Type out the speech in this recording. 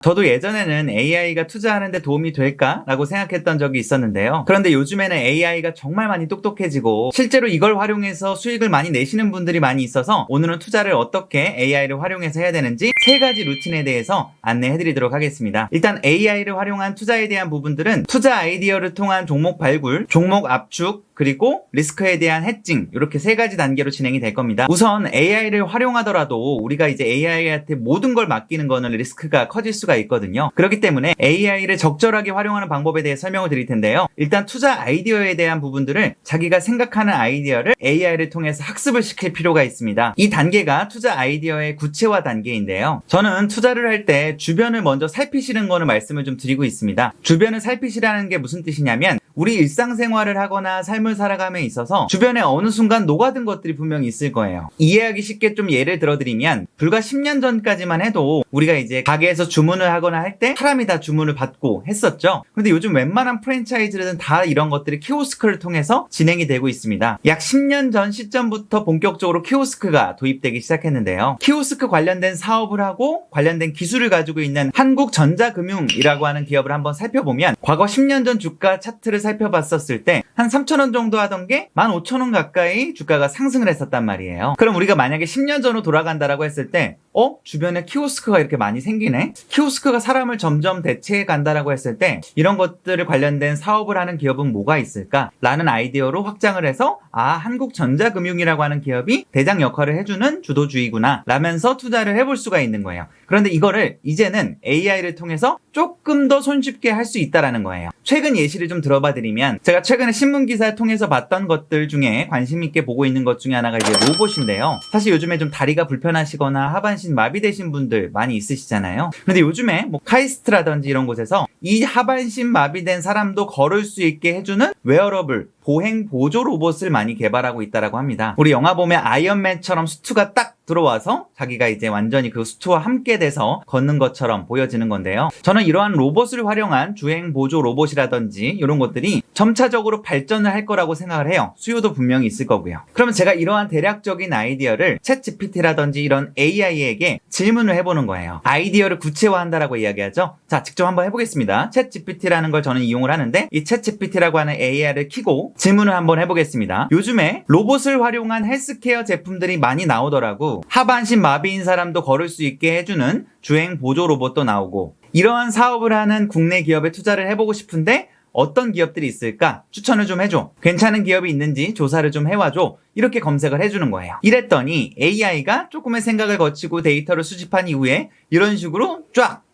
저도 예전에는 AI가 투자하는데 도움이 될까라고 생각했던 적이 있었는데요. 그런데 요즘에는 AI가 정말 많이 똑똑해지고 실제로 이걸 활용해서 수익을 많이 내시는 분들이 많이 있어서 오늘은 투자를 어떻게 AI를 활용해서 해야 되는지 3가지 루틴에 대해서 안내해드리도록 하겠습니다. 일단 AI를 활용한 투자에 대한 부분들은 투자 아이디어를 통한 종목 발굴, 종목 압축, 그리고 리스크에 대한 해칭, 이렇게 3가지 단계로 진행이 될 겁니다. 우선 AI를 활용하더라도 우리가 이제 AI한테 모든 걸 맡기는 거는 리스크가 커질 수가 있거든요. 그렇기 때문에 AI를 적절하게 활용하는 방법에 대해 설명을 드릴 텐데요. 일단 투자 아이디어에 대한 부분들을 자기가 생각하는 아이디어를 AI를 통해서 학습을 시킬 필요가 있습니다. 이 단계가 투자 아이디어의 구체화 단계인데요. 저는 투자를 할 때 주변을 먼저 살피시는 거는 말씀을 좀 드리고 있습니다. 주변을 살피시라는 게 무슨 뜻이냐면 우리 일상생활을 하거나 삶을 살아감에 있어서 주변에 어느 순간 녹아든 것들이 분명히 있을 거예요. 이해하기 쉽게 좀 예를 들어드리면 불과 10년 전까지만 해도 우리가 이제 가게에서 주문을 하거나 할 때 사람이 다 주문을 받고 했었죠. 근데 요즘 웬만한 프랜차이즈들은 다 이런 것들이 키오스크를 통해서 진행이 되고 있습니다. 약 10년 전 시점부터 본격적으로 키오스크가 도입되기 시작했는데요. 키오스크 관련된 사업을 하고 관련된 기술을 가지고 있는 한국전자금융이라고 하는 기업을 한번 살펴보면 과거 10년 전 주가 차트를 살펴봤었을 때 한 3,000원 정도 하던 게 15,000원 가까이 주가가 상승을 했었단 말이에요. 그럼 우리가 만약에 10년 전으로 돌아간다라고 했을 때 주변에 키오스크가 이렇게 많이 생기네? 키오스크가 사람을 점점 대체해 간다라고 했을 때 이런 것들을 관련된 사업을 하는 기업은 뭐가 있을까? 라는 아이디어로 확장을 해서 한국전자금융이라고 하는 기업이 대장 역할을 해주는 주도주의구나 라면서 투자를 해볼 수가 있는 거예요. 그런데 이거를 이제는 AI를 통해서 조금 더 손쉽게 할 수 있다라는 거예요. 최근 예시를 좀 들어봐 드리면 제가 최근에 신문 기사를 통해서 봤던 것들 중에 관심 있게 보고 있는 것 중에 하나가 이제 로봇인데요. 사실 요즘에 좀 다리가 불편하시거나 하반신 마비되신 분들 많이 있으시잖아요. 그런데 요즘에 뭐 카이스트라든지 이런 곳에서 이 하반신 마비된 사람도 걸을 수 있게 해주는 웨어러블 보행 보조 로봇을 많이 개발하고 있다라고 합니다. 우리 영화 보면 아이언맨처럼 수트가 딱 들어와서 자기가 이제 완전히 그 수트와 함께 돼서 걷는 것처럼 보여지는 건데요. 저는 이러한 로봇을 활용한 주행 보조 로봇이라든지 이런 것들이 점차적으로 발전을 할 거라고 생각을 해요. 수요도 분명히 있을 거고요. 그러면 제가 이러한 대략적인 아이디어를 챗GPT라든지 이런 AI에게 질문을 해보는 거예요. 아이디어를 구체화한다라고 이야기하죠. 자, 직접 한번 해보겠습니다. 챗GPT라는 걸 저는 이용을 하는데 이 챗GPT라고 하는 AI를 키고 질문을 한번 해보겠습니다. 요즘에 로봇을 활용한 헬스케어 제품들이 많이 나오더라고. 하반신 마비인 사람도 걸을 수 있게 해주는 주행 보조 로봇도 나오고 이러한 사업을 하는 국내 기업에 투자를 해보고 싶은데 어떤 기업들이 있을까? 추천을 좀 해줘. 괜찮은 기업이 있는지 조사를 좀 해와줘. 이렇게 검색을 해주는 거예요. 이랬더니 AI가 조금의 생각을 거치고 데이터를 수집한 이후에 이런 식으로 쫙